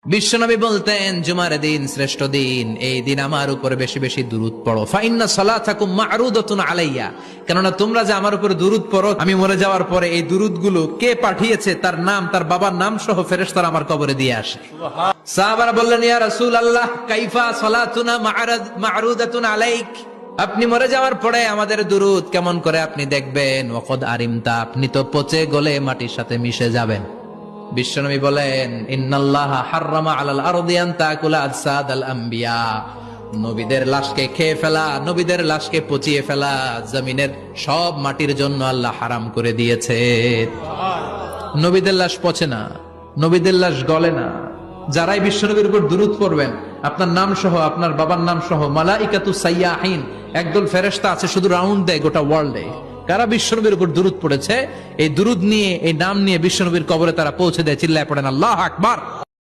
বিশ্বনবী বলতেন জুমার দিন শ্রেষ্ঠ দিন, এই দিন আমার উপরে বেশি বেশি দুরূদ পড়ো। ফাইন্না সালাতাকুম মা'রুদাতুন আলাইয়া, কেননা তোমরা যে আমার উপরে দুরূদ পড়ো, আমি মরে যাওয়ার পরে এই দুরূদগুলো কে পাঠিয়েছে তার নাম, তার বাবার নাম সহ ফেরেশতারা আমার কবরে দিয়ে আসে। সাহাবারা বললেন, ইয়া রাসূলুল্লাহ কাইফা সালাতুনা মা'রুদাতুন আলাইক, আপনি মরে যাওয়ার পরে আমাদের দুরূদ কেমন করে আপনি দেখবেন? ওয়াকাদ আরিমতা, আপনি তো পচে গলে মাটির সাথে মিশে যাবেন। বিশ্বনবী বলেন, ইন্নাল্লাহা হাররামা আলাল আরদি আন তাকুলা আজসাদাল আম্বিয়া, নবীদের লাশকে খেয়ে ফেলা, নবীদের লাশকে পচিয়ে ফেলা জমিনের সব মাটির জন্য আল্লাহ হারাম করে দিয়েছে। নবীদের লাশ পচে না, নবীদের লাশ গলে না। যারাই বিশ্বনবীর উপর দুরূদ পড়বেন, আপনার নাম সহ, আপনার বাবার নাম সহ, মালাইকাতু সাইয়াহিন, একদল ফেরেশতা আছে শুধু রাউন্ড দেয় গোটা ওয়ার্ল্ডে। কারা বিশ্বনবীর উপর দুরূদ পড়েছে, এই দুরূদ নিয়ে, এই নাম নিয়ে বিশ্বনবীর কবরে তারা পৌঁছে দেয়। চিল্লায় পড়েন আল্লাহু আকবার।